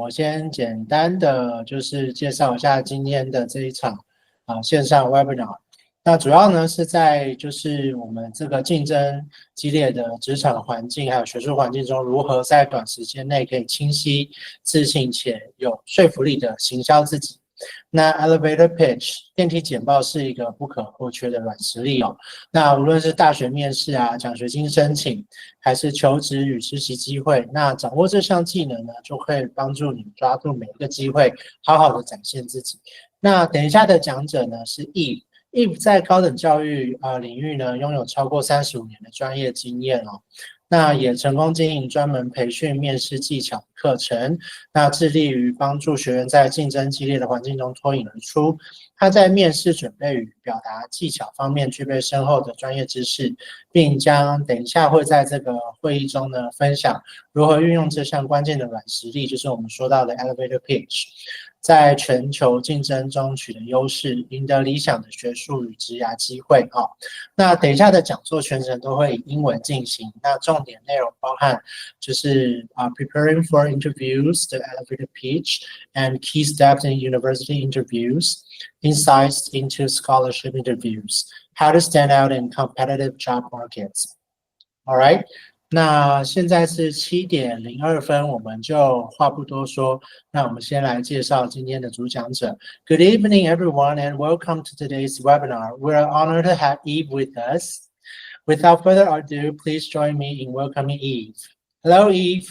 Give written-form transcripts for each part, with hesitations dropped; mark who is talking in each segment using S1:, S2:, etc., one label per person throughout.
S1: 我先简单的就是介绍一下今天的这一场线上 webinar。那主要呢是在就是我们这个竞争激烈的职场环境还有学术环境中，如何在短时间内可以清晰、自信且有说服力的行销自己。那 elevator pitch 电梯简报是一个不可或缺的软实力哦。那无论是大学面试奖学金申请，还是求职与实习机会，那掌握这项技能呢，就会帮助你抓住每一个机会，好好的展现自己。那等一下的讲者呢是 Eve 在高等教育领域呢，拥有超过35年的专业经验哦。那也成功经营专门培训面试技巧课程，那致力于帮助学员在竞争激烈的环境中脱颖而出。他在面试准备与表达技巧方面具备深厚的专业知识，并将等一下会在这个会议中呢分享如何运用这项关键的软实力，就是我们说到的 elevator pitch。在全球竞争中取得优势，赢得理想的学术与职涯机会哦。那等一下的讲座全程都会以英文进行，那重点内容包含就是preparing for interviews, the elevator pitch, and key steps in university interviews, insights into scholarship interviews, how to stand out in competitive job markets. All right. 那现在是7:02，我们就话不多说，那我们先来介绍今天的主讲者。Good evening, everyone, and welcome to today's webinar. We're honored to have Eve with us. Without further ado, please join me in welcoming Eve. Hello, Eve.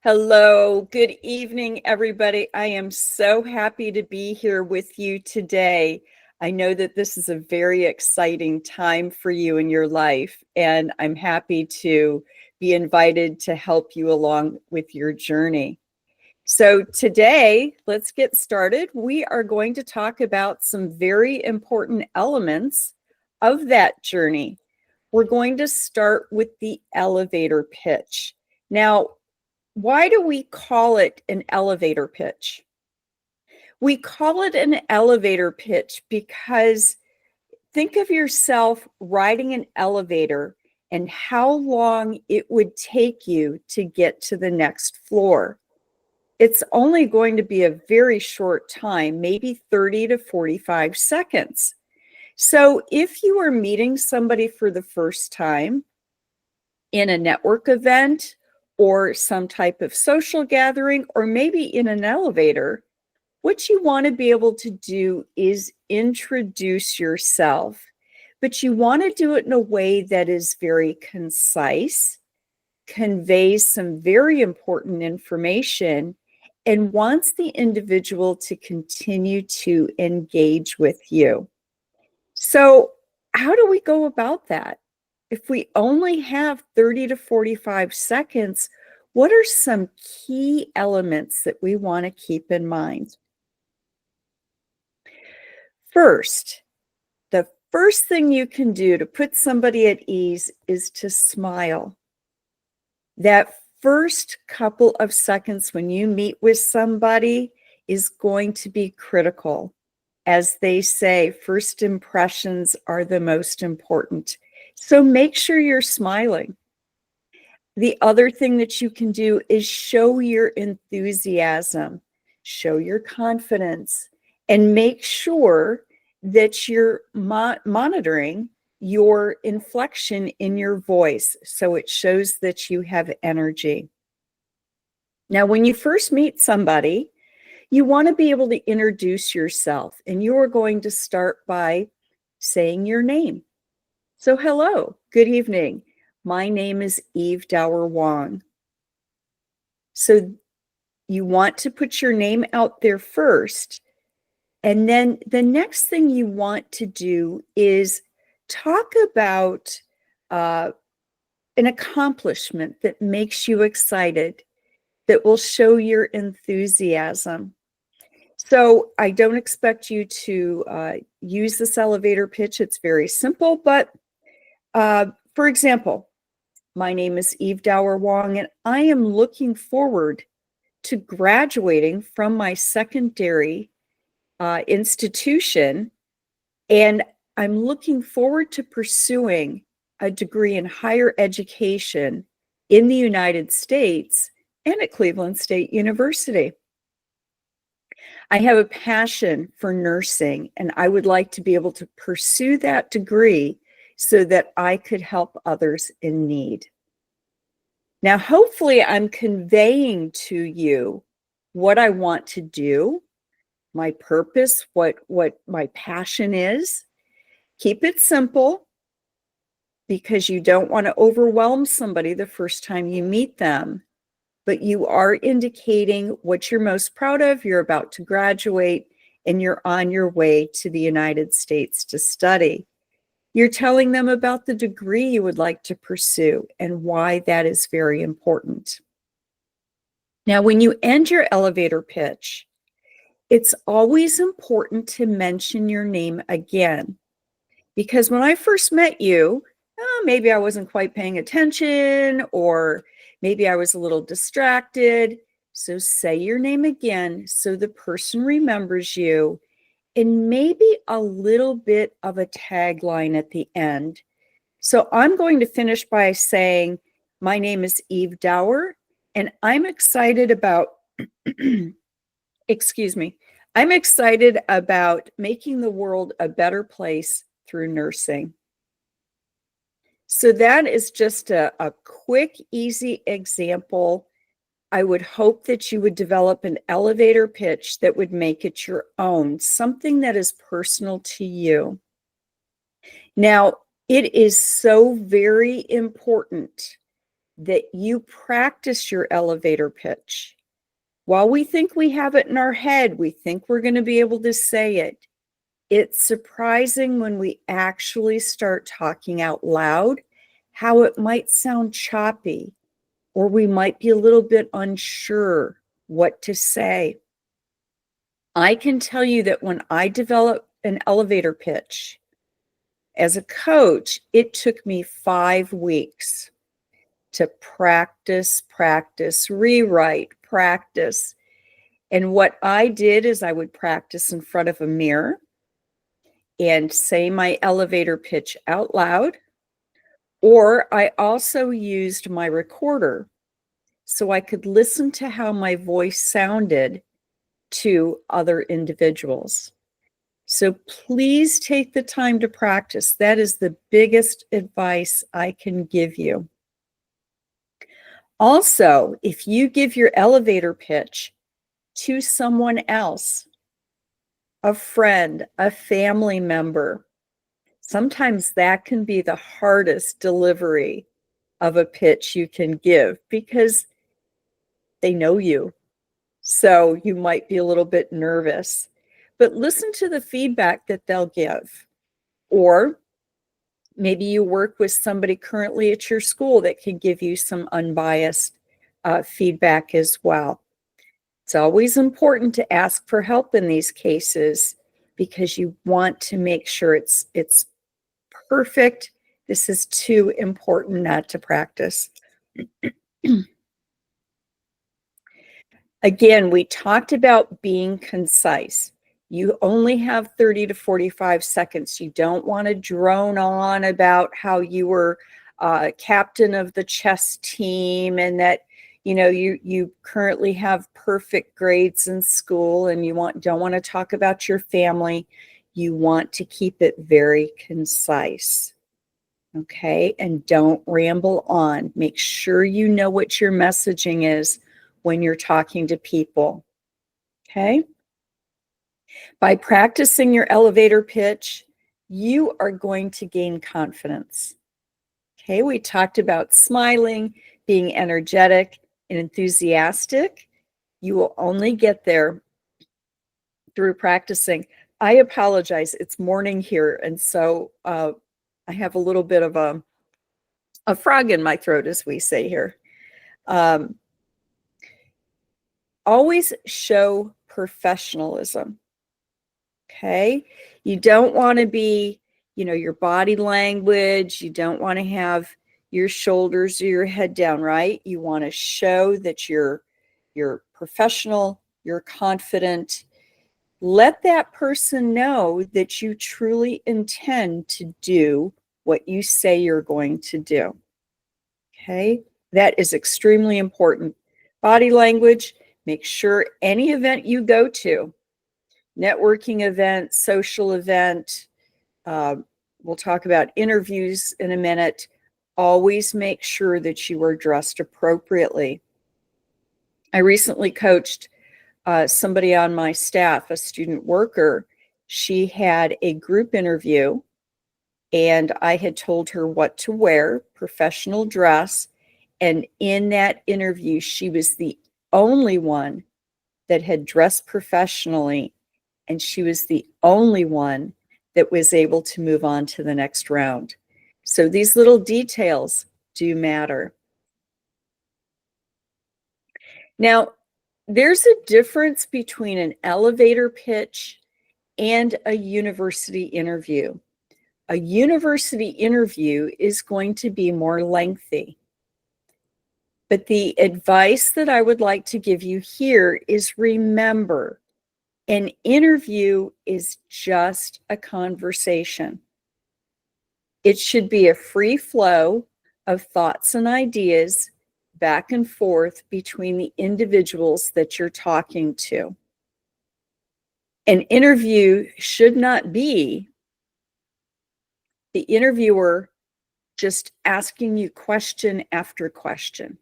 S2: Hello, good evening, everybody. I am so happy to be here with you today. I know that this is a very exciting time for you in your life, and I'm happy to be invited to help you along with your journey. So today, let's get started. We are going to talk about some very important elements of that journey. We're going to start with the elevator pitch. Now, why do we call it an elevator pitch? We call it an elevator pitch because think of yourself riding an elevator and how long it would take you to get to the next floor. It's only going to be a very short time, maybe 30 to 45 seconds. So if you are meeting somebody for the first time in a network event or some type of social gathering, or maybe in an elevator, what you want to be able to do is introduce yourself, but you want to do it in a way that is very concise, conveys some very important information, and wants the individual to continue to engage with you. So how do we go about that? If we only have 30 to 45 seconds, what are some key elements that we want to keep in mind? First, the first thing you can do to put somebody at ease is to smile. That first couple of seconds when you meet with somebody is going to be critical. As they say, first impressions are the most important. So make sure you're smiling. The other thing that you can do is show your enthusiasm, show your confidence, and make sure that you're monitoring your inflection in your voice so it shows that you have energy. Now, when you first meet somebody, you want to be able to introduce yourself, and you are going to start by saying your name. So, hello, good evening. My name is Eve Dower Wong. So you want to put your name out there first. And then the next thing you want to do is talk about an accomplishment that makes you excited, that will show your enthusiasm. So I don't expect you to use this elevator pitch. It's very simple, but for example, my name is Eve Dower Wong, and I am looking forward to graduating from my secondary institution, and I'm looking forward to pursuing a degree in higher education in the United States and at Cleveland State University. I have a passion for nursing, and I would like to be able to pursue that degree so that I could help others in need. Now, hopefully, I'm conveying to you what I want to do, my purpose, what my passion is. Keep it simple, because you don't want to overwhelm somebody the first time you meet them, but you are indicating what you're most proud of. You're about to graduate and you're on your way to the United States to study. You're telling them about the degree you would like to pursue and why that is very important. Now, when you end your elevator pitch, it's always important to mention your name again, because when I first met you, maybe I wasn't quite paying attention, or maybe I was a little distracted. So say your name again so the person remembers you, and maybe a little bit of a tagline at the end. So I'm going to finish by saying, my name is Eve Dower, and I'm excited about, I'm excited about making the world a better place through nursing. So that is just a quick, easy example. I would hope that you would develop an elevator pitch that would make it your own, something that is personal to you. Now, it is so very important that you practice your elevator pitch. While we think we have it in our head, we think we're going to be able to say it. It's surprising when we actually start talking out loud how it might sound choppy, or we might be a little bit unsure what to say. I can tell you that when I developed an elevator pitch as a coach, it took me 5 weeks to practice, rewrite, practice. And what I did is I would practice in front of a mirror and say my elevator pitch out loud. Or I also used my recorder so I could listen to how my voice sounded to other individuals. So please take the time to practice. That is the biggest advice I can give you. Also, if you give your elevator pitch to someone else, a friend, a family member, sometimes that can be the hardest delivery of a pitch you can give because they know you. So you might be a little bit nervous, but listen to the feedback that they'll give. Or maybe you work with somebody currently at your school that can give you some unbiased feedback as well. It's always important to ask for help in these cases because you want to make sure it's perfect. This is too important not to practice. Again, we talked about being concise. You only have 30 to 45 seconds. You don't want to drone on about how you were captain of the chess team and that you currently have perfect grades in school, and you don't want to talk about your family. You want to keep it very concise. Okay, and don't ramble on. Make sure you know what your messaging is when you're talking to people. Okay? By practicing your elevator pitch, you are going to gain confidence. Okay, we talked about smiling, being energetic and enthusiastic. You will only get there through practicing. I apologize, it's morning here, and so I have a little bit of a frog in my throat, as we say here. Always show professionalism. Okay, you don't want to be, your body language. You don't want to have your shoulders or your head down, right? You want to show that you're professional, you're confident. Let that person know that you truly intend to do what you say you're going to do. Okay, that is extremely important. Body language, make sure any event you go to, networking event, social event, we'll talk about interviews in a minute, always make sure that you are dressed appropriately. I recently coached somebody on my staff, a student worker. She had a group interview, and I had told her what to wear, professional dress. And in that interview, she was the only one that had dressed professionally, and she was the only one that was able to move on to the next round. So these little details do matter. Now, there's a difference between an elevator pitch and a university interview. A university interview is going to be more lengthy. But the advice that I would like to give you here is, remember, an interview is just a conversation. It should be a free flow of thoughts and ideas back and forth between the individuals that you're talking to. An interview should not be the interviewer just asking you question after question.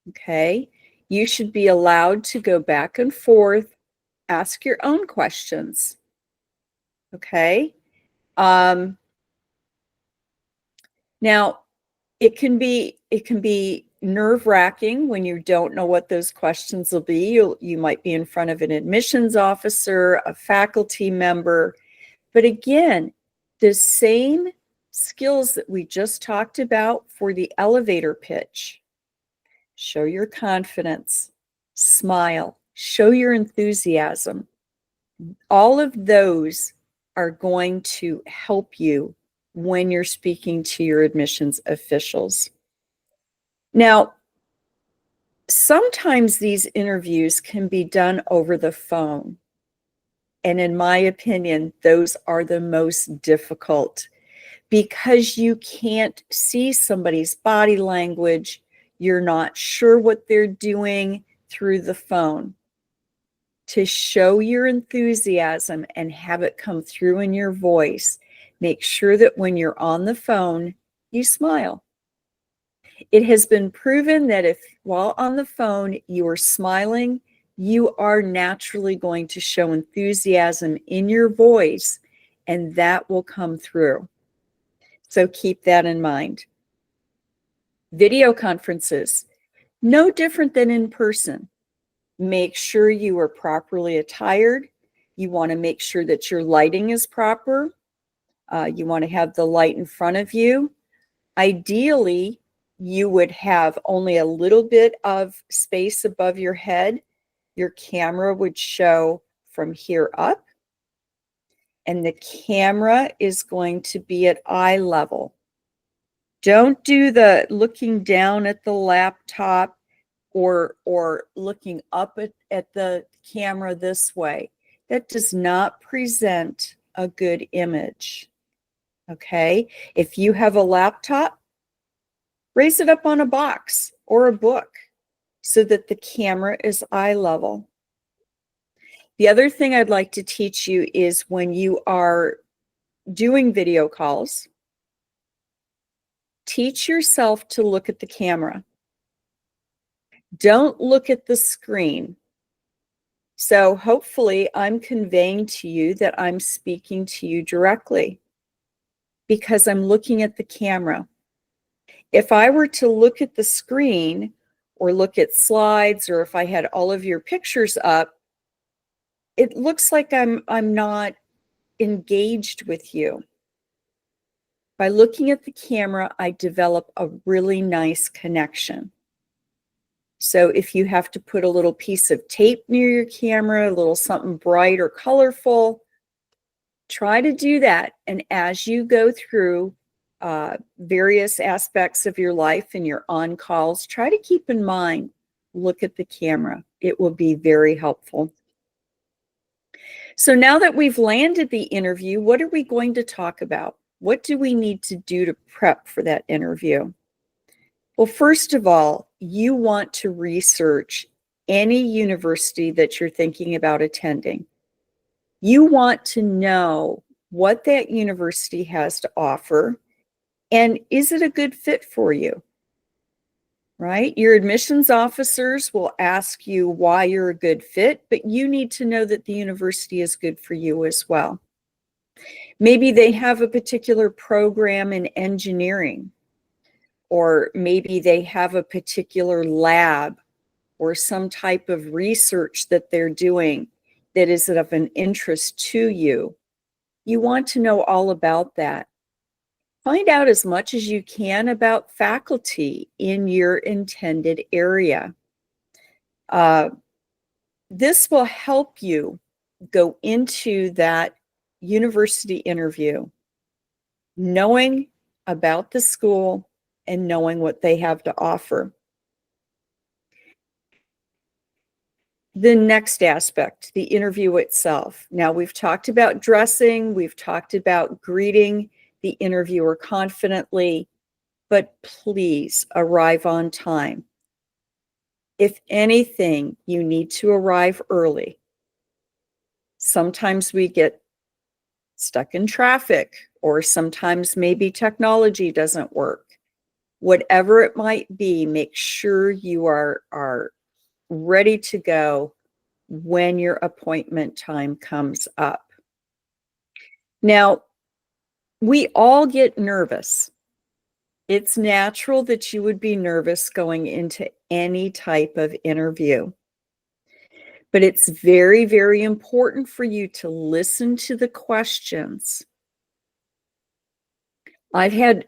S2: Okay? You should be allowed to go back and forth, ask your own questions. Okay? Now, it can be nerve-wracking when you don't know what those questions will be. You might be in front of an admissions officer, a faculty member. But again, the same skills that we just talked about for the elevator pitch. Show your confidence, smile, show your enthusiasm. All of those are going to help you when you're speaking to your admissions officials. Now, sometimes these interviews can be done over the phone. And in my opinion, those are the most difficult because you can't see somebody's body language. You're not sure what they're doing through the phone. To show your enthusiasm and have it come through in your voice, make sure that when you're on the phone, you smile. It has been proven that if while on the phone you are smiling, you are naturally going to show enthusiasm in your voice, and that will come through. So keep that in mind. Video conferences, no different than in person. Make sure you are properly attired. You want to make sure that your lighting is proper. You want to have the light in front of you. Ideally, you would have only a little bit of space above your head. Your camera would show from here up, and the camera is going to be at eye level. Don't do the looking down at the laptop or looking up at the camera this way. That does not present a good image. Okay? If you have a laptop, raise it up on a box or a book so that the camera is eye level. The other thing I'd like to teach you is when you are doing video calls, teach yourself to look at the camera. Don't look at the screen. So hopefully I'm conveying to you that I'm speaking to you directly because I'm looking at the camera. If I were to look at the screen or look at slides, or if I had all of your pictures up, it looks like I'm not engaged with you. By looking at the camera, I develop a really nice connection. So if you have to put a little piece of tape near your camera, a little something bright or colorful, try to do that. And as you go through various aspects of your life and you're on calls, try to keep in mind, look at the camera. It will be very helpful. So now that we've landed the interview, what are we going to talk about? What do we need to do to prep for that interview? Well, first of all, you want to research any university that you're thinking about attending. You want to know what that university has to offer, and is it a good fit for you? Right? Your admissions officers will ask you why you're a good fit, but you need to know that the university is good for you as well. Maybe they have a particular program in engineering, or maybe they have a particular lab or some type of research that they're doing that is of an interest to you. You want to know all about that. Find out as much as you can about faculty in your intended area. This will help you go into that university interview knowing about the school and knowing what they have to offer. The next aspect, the interview itself. Now, we've talked about dressing, we've talked about greeting the interviewer confidently, but please arrive on time. If anything, you need to arrive early. Sometimes we get stuck in traffic, or sometimes maybe technology doesn't work. Whatever it might be, make sure you are ready to go when your appointment time comes up. Now, we all get nervous. It's natural that you would be nervous going into any type of interview. But it's very, very important for you to listen to the questions. I've had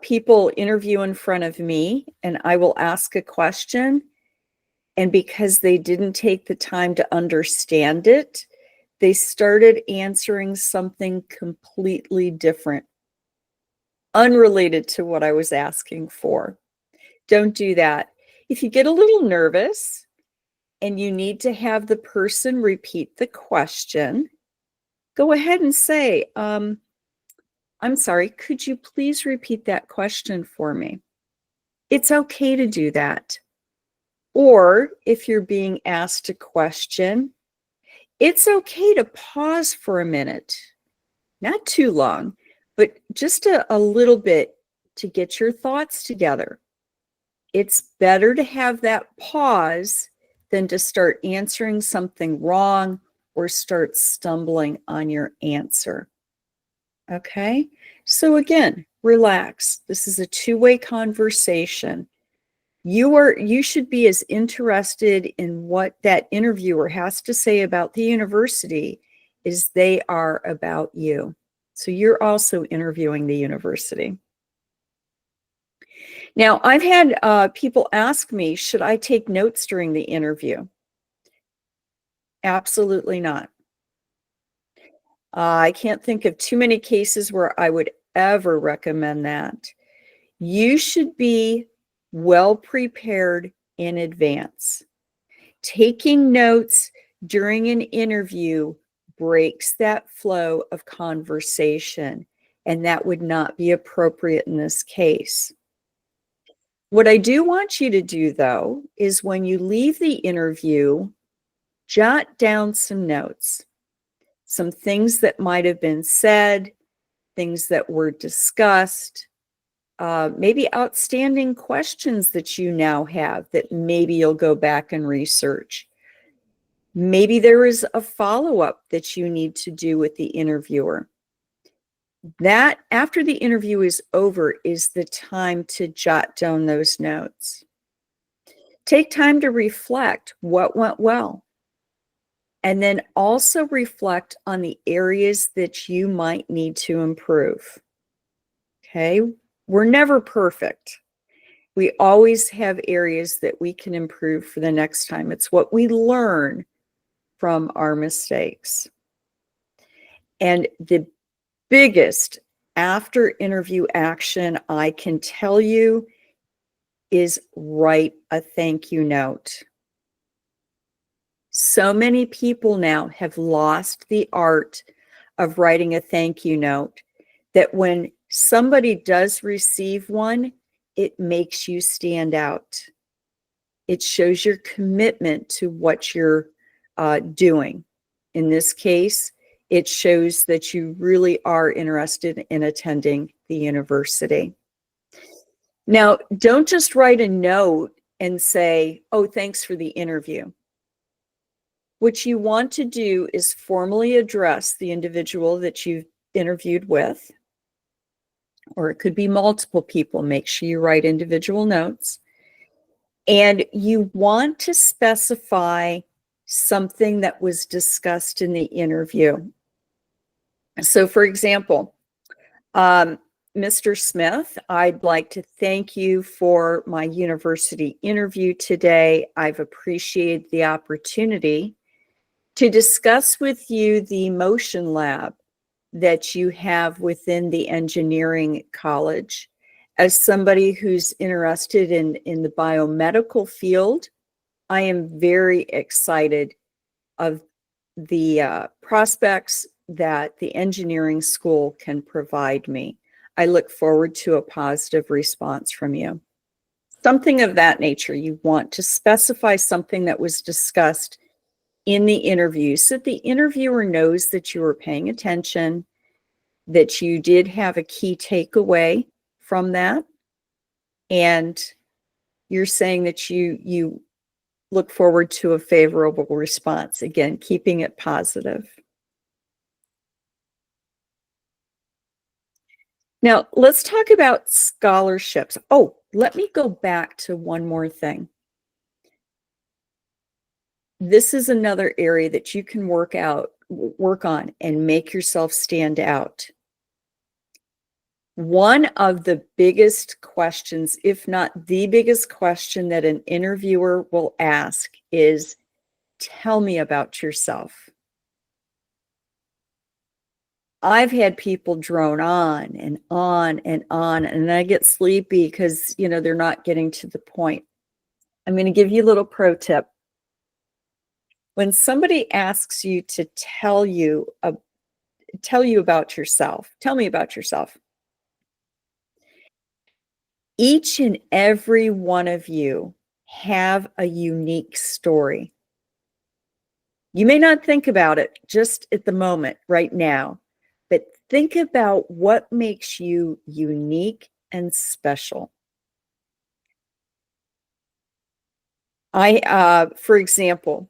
S2: people interview in front of me, and I will ask a question, and because they didn't take the time to understand it, they started answering something completely different, unrelated to what I was asking for. Don't do that. If you get a little nervous and you need to have the person repeat the question, go ahead and say, I'm sorry, could you please repeat that question for me? It's okay to do that. Or if you're being asked a question, it's okay to pause for a minute, not too long, but just a little bit to get your thoughts together. It's better to have that pause than to start answering something wrong or start stumbling on your answer. Okay? So again, relax. This is a two-way conversation. You should be as interested in what that interviewer has to say about the university as they are about you. So you're also interviewing the university. Now, I've had people ask me, should I take notes during the interview? Absolutely not. I can't think of too many cases where I would ever recommend that. You should be well prepared in advance. Taking notes during an interview breaks that flow of conversation, and that would not be appropriate in this case. What I do want you to do, though, is when you leave the interview, jot down some notes, some things that might have been said, things that were discussed, maybe outstanding questions that you now have that maybe you'll go back and research. Maybe there is a follow-up that you need to do with the interviewer. That, after the interview is over, is the time to jot down those notes. Take time to reflect what went well, and then also reflect on the areas that you might need to improve. Okay? We're never perfect. We always have areas that we can improve for the next time. It's what we learn from our mistakes. And the biggest after interview action I can tell you is write a thank you note. So many people now have lost the art of writing a thank you note that when somebody does receive one, it makes you stand out. It shows your commitment to what you're doing. In this case, it shows that you really are interested in attending the university. Now, don't just write a note and say, oh, thanks for the interview. What you want to do is formally address the individual that you've interviewed with, or it could be multiple people. Make sure you write individual notes. And you want to specify something that was discussed in the interview. So, for example, Mr. Smith, I'd like to thank you for my university interview today. I've appreciated the opportunity to discuss with you the motion lab that you have within the engineering college. As somebody who's interested in the biomedical field, I am very excited of the prospects that the engineering school can provide me. I look forward to a positive response from you. Something of that nature. You want to specify something that was discussed in the interview so that the interviewer knows that you were paying attention, that you did have a key takeaway from that, and you're saying that you look forward to a favorable response. Again, keeping it positive. Now, let's talk about scholarships. Oh, let me go back to one more thing. This is another area that you can work on and make yourself stand out. One of the biggest questions, if not the biggest question that an interviewer will ask is, tell me about yourself. I've had people drone on and on and on, and I get sleepy because, they're not getting to the point. I'm going to give you a little pro tip. When somebody asks you to tell you about yourself, tell me about yourself. Each and every one of you have a unique story. You may not think about it just at the moment, right now, but think about what makes you unique and special. For example,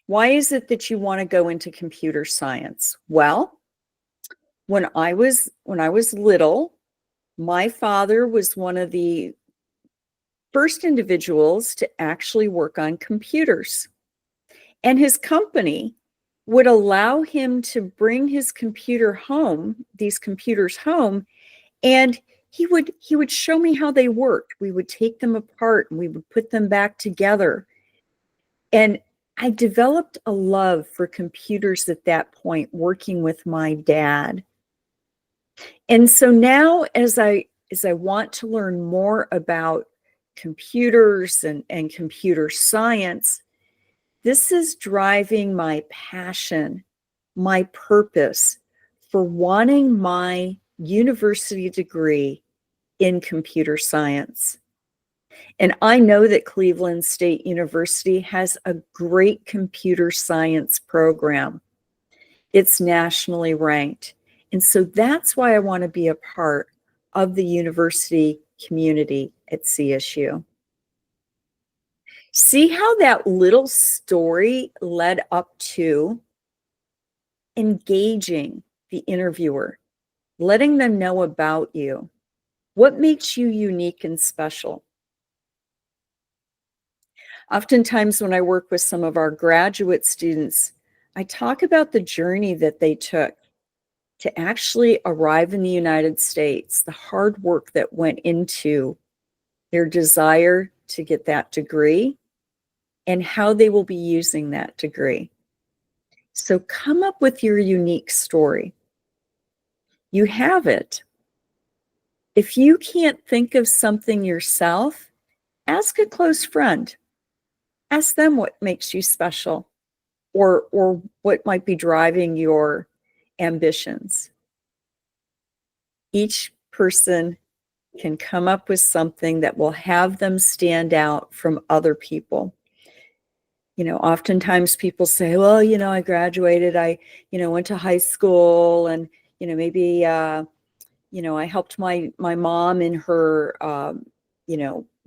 S2: why is it that you want to go into computer science? Well, when I was little, my father was one of the first individuals to actually work on computers. And his company would allow him to bring his these computers home, and he would show me how they worked. We would take them apart and we would put them back together. And I developed a love for computers at that point, working with my dad. And so now as I want to learn more about computers and computer science, this is driving my passion, my purpose for wanting my university degree in computer science. And I know that Cleveland State University has a great computer science program. It's nationally ranked. And so that's why I want to be a part of the university community at CSU. See how that little story led up to engaging the interviewer, letting them know about you. What makes you unique and special? Oftentimes when I work with some of our graduate students, I talk about the journey that they took to actually arrive in the United States, the hard work that went into their desire to get that degree, and how they will be using that degree. So come up with your unique story. You have it. If you can't think of something yourself, ask a close friend. Ask them what makes you special, or what might be driving your ambitions. Each person can come up with something that will have them stand out from other people. Oftentimes people say, well, I graduated, I went to high school, and maybe I helped my mom in her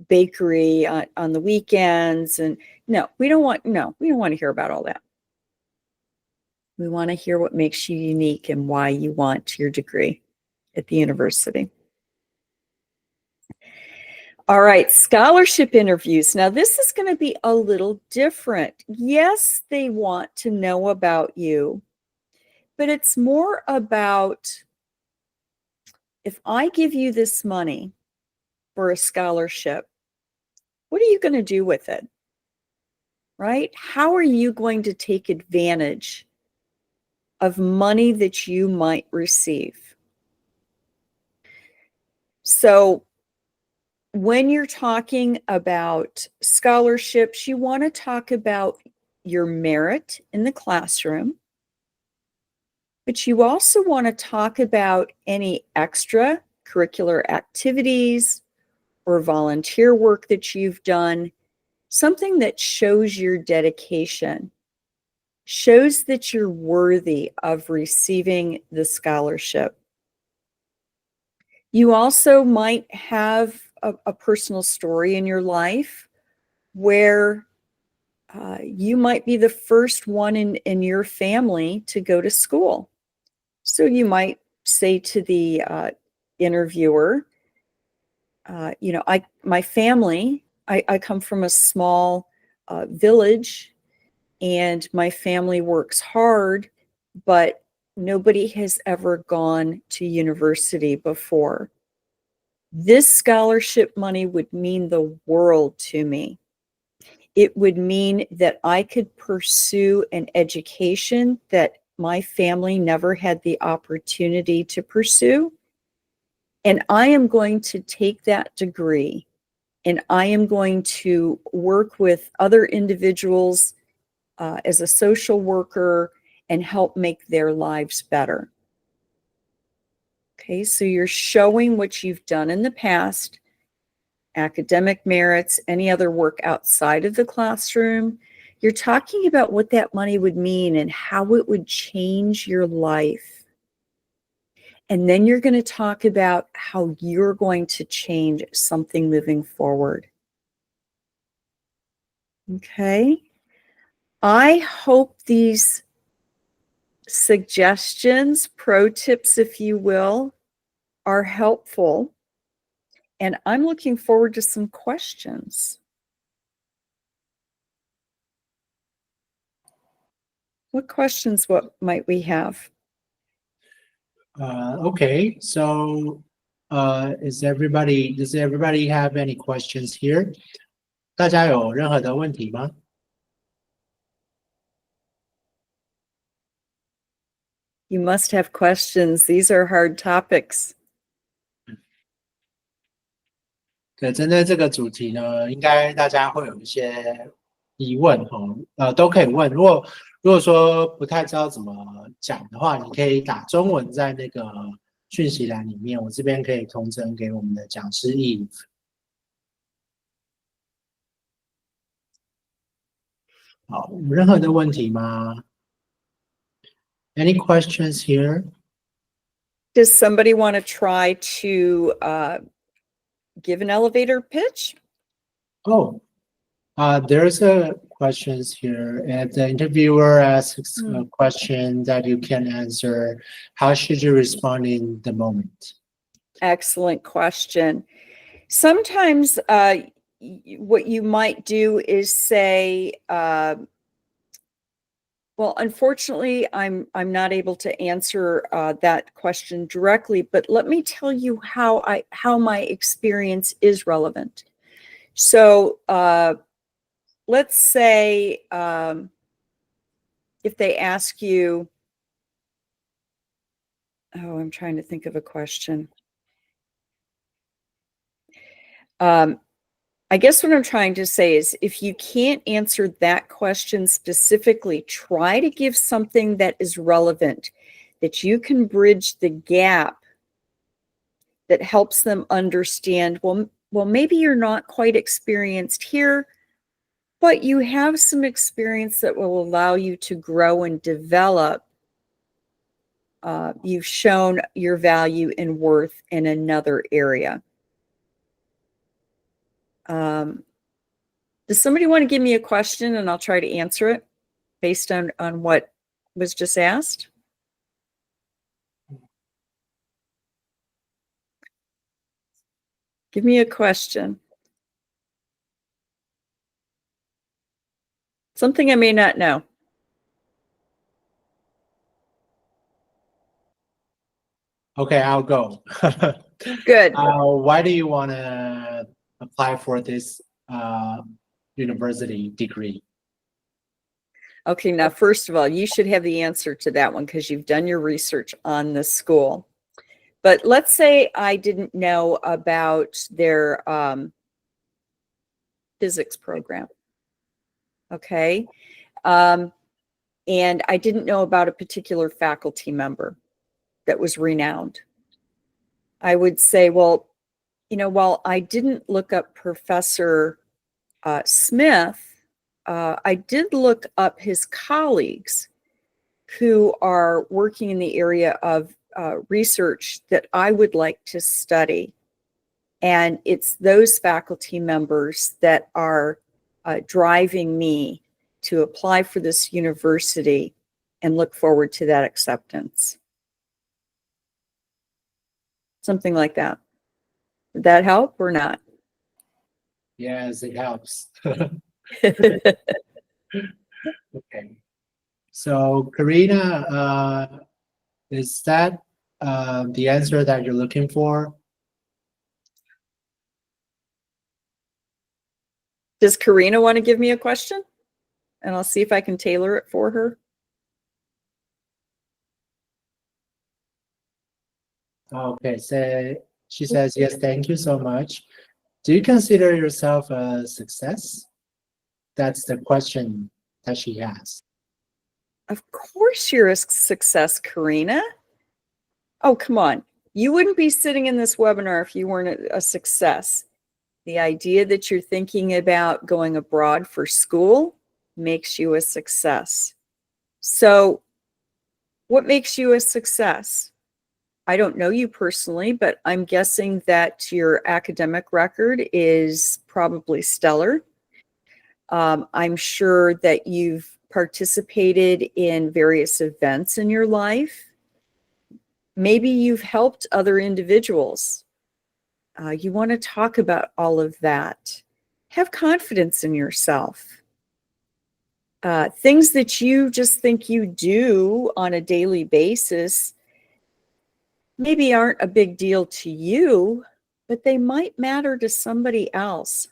S2: bakery on the weekends. And no, we don't want to hear about all that. We want to hear what makes you unique and why you want your degree at the university. All right, scholarship interviews. Now, this is going to be a little different. Yes, they want to know about you, but it's more about, if I give you this money for a scholarship, what are you going to do with it? Right? How are you going to take advantage of money that you might receive? So, when you're talking about scholarships, you want to talk about your merit in the classroom, but you also want to talk about any extracurricular activities or volunteer work that you've done, something that shows your dedication, shows that you're worthy of receiving the scholarship. You also might have a personal story in your life where you might be the first one in your family to go to school. So you might say to the interviewer, my family, I come from a small village, and my family works hard, but nobody has ever gone to university before. This scholarship money would mean the world to me. It would mean that I could pursue an education that my family never had the opportunity to pursue. And I am going to take that degree, and I am going to work with other individuals as a social worker and help make their lives better. Okay, so you're showing what you've done in the past, academic merits, any other work outside of the classroom. You're talking about what that money would mean and how it would change your life. And then you're going to talk about how you're going to change something moving forward. Okay. I hope these suggestions, pro tips, if you will, are helpful. And I'm looking forward to some questions. What questions, what might we have?
S1: Okay, so does everybody have any questions here? 大家有任何的问题吗？
S2: You must have questions. These are hard topics.
S1: 对，针对这个主题呢，应该大家会有一些疑问都可以问。如果说不太知道怎么讲的话，你可以打中文在那个讯息栏里面，我这边可以同整给我们的讲师Eve。好，有任何的问题吗？ Any questions here?
S2: Does somebody want to try to give an elevator pitch?
S1: Oh, there's a questions here, and the interviewer asks a question that you can answer. How should you respond in the moment?
S2: Excellent question. Sometimes what you might do is say, well, unfortunately, I'm not able to answer that question directly, but let me tell you how my experience is relevant. So let's say if they ask you, oh, I'm trying to think of a question. I guess what I'm trying to say is, if you can't answer that question specifically, try to give something that is relevant, that you can bridge the gap that helps them understand, well, maybe you're not quite experienced here, but you have some experience that will allow you to grow and develop. You've shown your value and worth in another area. Does somebody want to give me a question and I'll try to answer it based on what was just asked? Give me a question. Something I may not know.
S1: Okay, I'll go.
S2: Good.
S1: Why do you want to apply for this university degree?
S2: Okay, now, first of all, you should have the answer to that one because you've done your research on the school. But let's say I didn't know about their physics program, okay? And I didn't know about a particular faculty member that was renowned. I would say, well, while I didn't look up Professor Smith, I did look up his colleagues who are working in the area of research that I would like to study. And it's those faculty members that are driving me to apply for this university and look forward to that acceptance. Something like that. Did that help or not?
S1: Yes, it helps. Okay. So, Karina, is that the answer that you're looking for?
S2: Does Karina want to give me a question? And I'll see if I can tailor it for her.
S1: Okay, so she says, yes, thank you so much. Do you consider yourself a success? That's the question that she has.
S2: Of course you're a success, Karina. Oh, come on. You wouldn't be sitting in this webinar if you weren't a success. The idea that you're thinking about going abroad for school makes you a success. So what makes you a success? I don't know you personally, but I'm guessing that your academic record is probably stellar. I'm sure that you've participated in various events in your life. Maybe you've helped other individuals. You want to talk about all of that. Have confidence in yourself. Things that you just think you do on a daily basis maybe aren't a big deal to you, but they might matter to somebody else.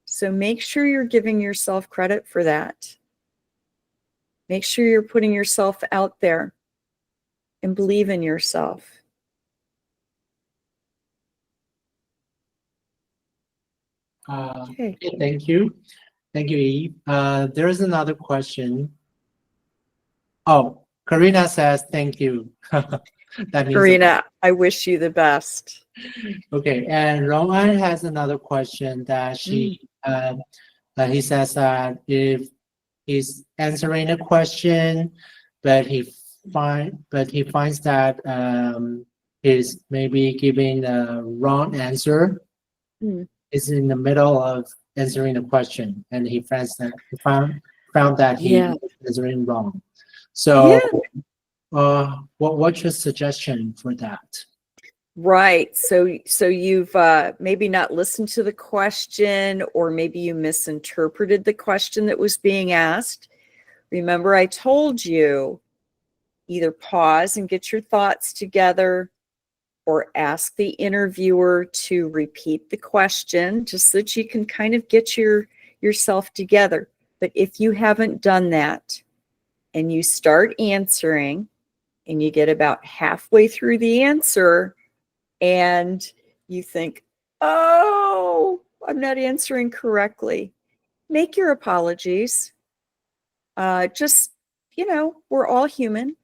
S2: So make sure you're giving yourself credit for that. Make sure you're putting yourself out there and believe in yourself.
S1: Okay, thank you. Thank you, Eve. There's another question. Oh, Karina says, thank you. That means
S2: Karina, I wish you the best.
S1: Okay, and Roman has another question that he says that if he's answering a question, but he finds that he's maybe giving a wrong answer. Is in the middle of answering a question, and he finds that found that he is answering wrong. So, what's your suggestion for that?
S2: Right. So you've maybe not listened to the question, or maybe you misinterpreted the question that was being asked. Remember, I told you either pause and get your thoughts together, or ask the interviewer to repeat the question just so that you can kind of get yourself together. But if you haven't done that and you start answering and you get about halfway through the answer and you think, oh, I'm not answering correctly, make your apologies. Just, we're all human.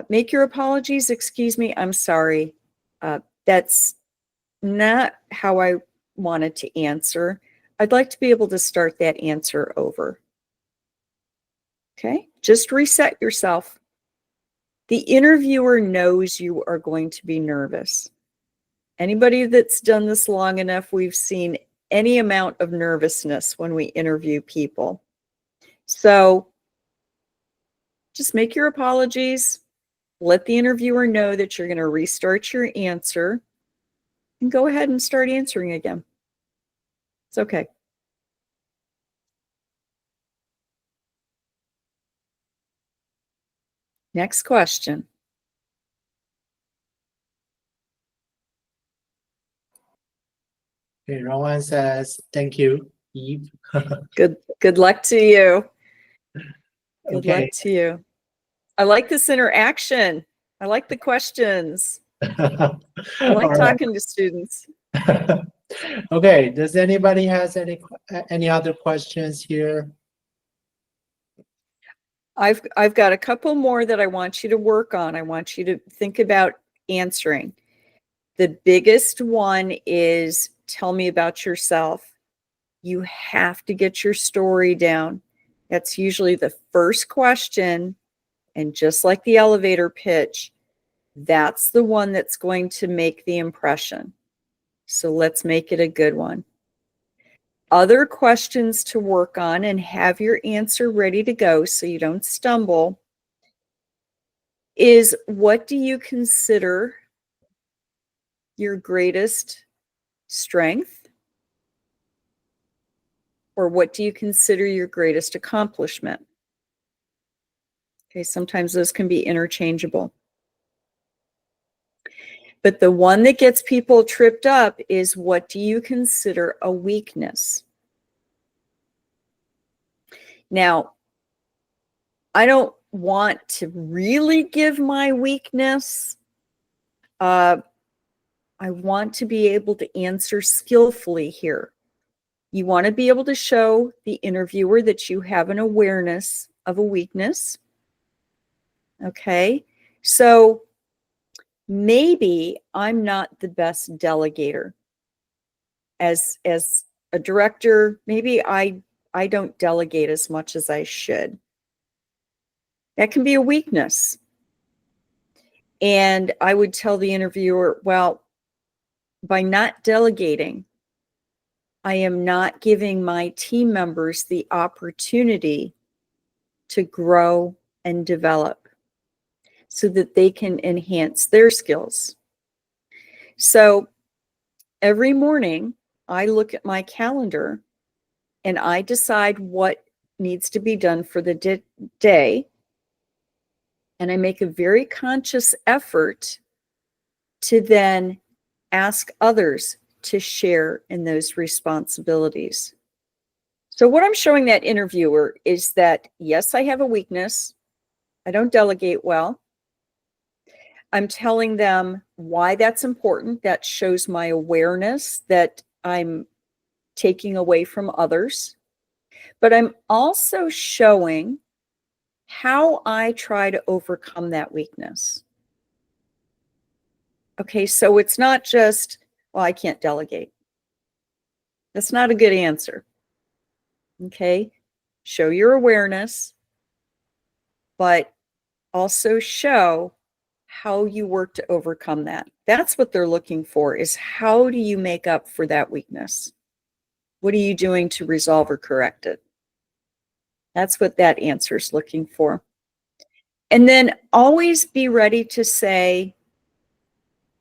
S2: Make your apologies. Excuse me, I'm sorry. that's not how I wanted to answer, I'd like to be able to start that answer over. Okay, just reset yourself. The interviewer knows you are going to be nervous. Anybody that's done this long enough, we've seen any amount of nervousness when we interview people. So just make your apologies. Let the interviewer know that you're going to restart your answer and go ahead and start answering again. It's okay. Next question.
S1: Okay, Rowan says, thank you, Eve.
S2: Good luck to you. Good
S1: Okay.
S2: luck to you. I like this interaction. I like the questions. I like talking to students.
S1: Okay, does anybody has any other questions here?
S2: I've got a couple more that I want you to work on. I want you to think about answering. The biggest one is tell me about yourself. You have to get your story down. That's usually the first question. And just like the elevator pitch, that's the one that's going to make the impression. So let's make it a good one. Other questions to work on and have your answer ready to go so you don't stumble is, what do you consider your greatest strength? Or what do you consider your greatest accomplishment? Okay, sometimes those can be interchangeable. But the one that gets people tripped up is, what do you consider a weakness? Now, I don't want to really give my weakness. I want to be able to answer skillfully here. You want to be able to show the interviewer that you have an awareness of a weakness. Okay, so maybe I'm not the best delegator. As a director, maybe I don't delegate as much as I should. That can be a weakness. And I would tell the interviewer, well, by not delegating, I am not giving my team members the opportunity to grow and develop so that they can enhance their skills. So every morning, I look at my calendar and I decide what needs to be done for the day. And I make a very conscious effort to then ask others to share in those responsibilities. So what I'm showing that interviewer is that, yes, I have a weakness. I don't delegate well. I'm telling them why that's important. That shows my awareness that I'm taking away from others. But I'm also showing how I try to overcome that weakness. Okay, so it's not just, well, I can't delegate. That's not a good answer. Okay, show your awareness, but also show how you work to overcome that. That's what they're looking for, is how do you make up for that weakness? What are you doing to resolve or correct it? That's what that answer is looking for. And then always be ready to say,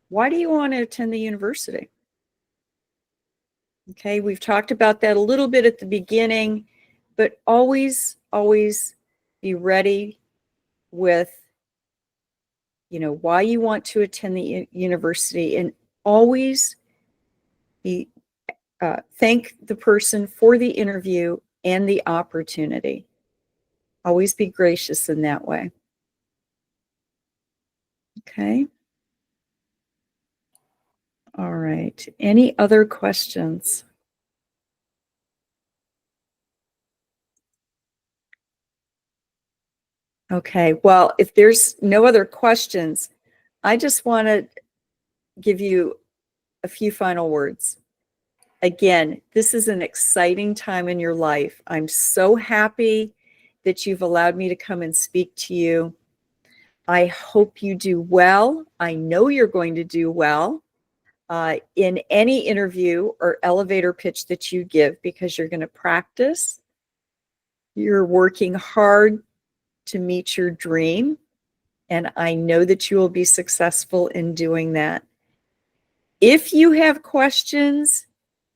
S2: why do you want to attend the university? Okay, we've talked about that a little bit at the beginning, but always be ready with, why you want to attend the university, and always be thank the person for the interview and the opportunity. Always be gracious in that way. Okay. All right. Any other questions? Okay. Well, if there's no other questions, I just want to give you a few final words. Again, this is an exciting time in your life. I'm so happy that you've allowed me to come and speak to you. I hope you do well. I know you're going to do well in any interview or elevator pitch that you give, because you're going to practice. You're working hard to meet your dream, and I know that you will be successful in doing that. If you have questions,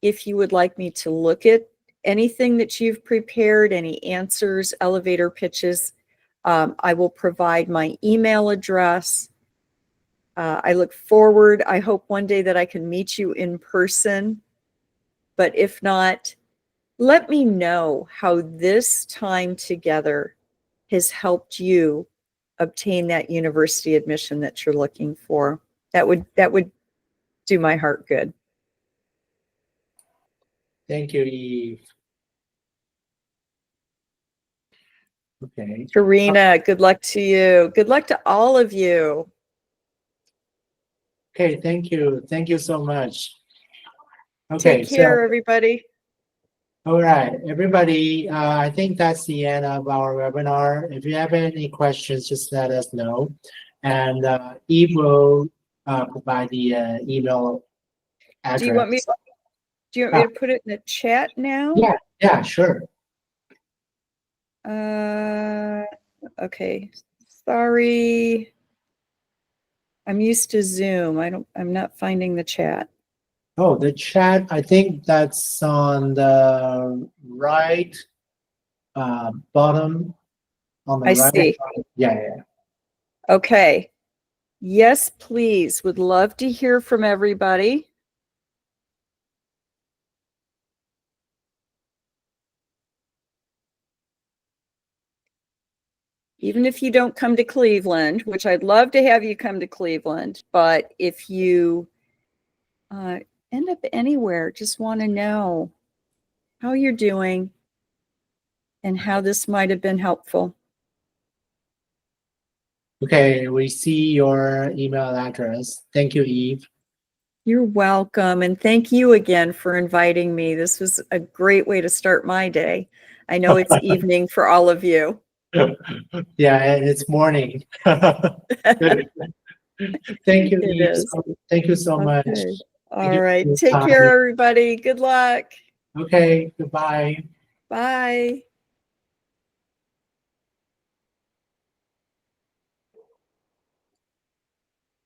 S2: if you would like me to look at anything that you've prepared, any answers, elevator pitches, I will provide my email address. I look forward, I hope one day that I can meet you in person. But if not, let me know how this time together has helped you obtain that university admission that you're looking for. That would do my heart good.
S1: Thank you, Eve. Okay.
S2: Karina, good luck to you. Good luck to all of you.
S1: Okay, thank you. Thank you so much. Okay,
S2: take care, everybody.
S1: All right, everybody, I think that's the end of our webinar. If you have any questions, just let us know. And Eve will provide the email address.
S2: Do you want me to put it in the chat now?
S1: Yeah, sure.
S2: Okay. Sorry. I'm used to Zoom. I'm not finding the chat.
S1: Oh, the chat, I think that's on the right bottom. On the
S2: I
S1: right.
S2: see.
S1: Yeah.
S2: Okay. Yes, please. Would love to hear from everybody. Even if you don't come to Cleveland, which I'd love to have you come to Cleveland, but if you end up anywhere, just want to know how you're doing and how this might have been helpful.
S1: Okay, we see your email address. Thank you, Eve.
S2: You're welcome. And thank you again for inviting me. This was a great way to start my day. I know it's evening for all of you.
S1: Yeah, it's morning. Thank you, Eve. Thank you so much.
S2: All right. Take care, everybody. Good luck.
S1: Okay, goodbye.
S2: Bye.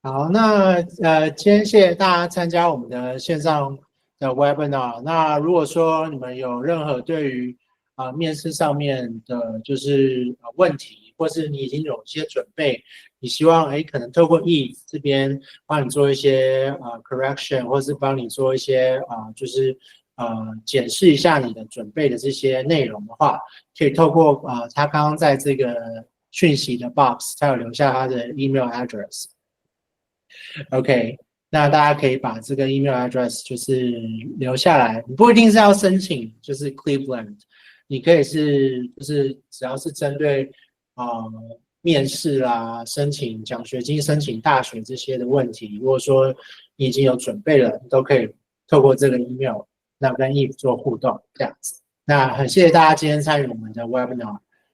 S1: 好，那今天谢谢大家参加我们的线上的 webinar。那如果说你们有任何对于面试上面的就是问题，或是你已经有一些准备，你希望可能透过 Eve 这边帮你做一些correction， 或是帮你做一些就是检视一下你的准备的这些内容的话，可以透过他刚刚在这个讯息的 box， 他有留下他的 email address。OK， 那大家可以把这个 email address 就是留下来，你不一定是要申请就是 Cleveland， 你可以是就是只要是针对面试啦、申请奖学金、申请大学这些的问题，如果说你已经有准备了，你都可以透过这个 email 那跟 Eve 做互动这样子。那很谢谢大家今天参与我们的 webinar。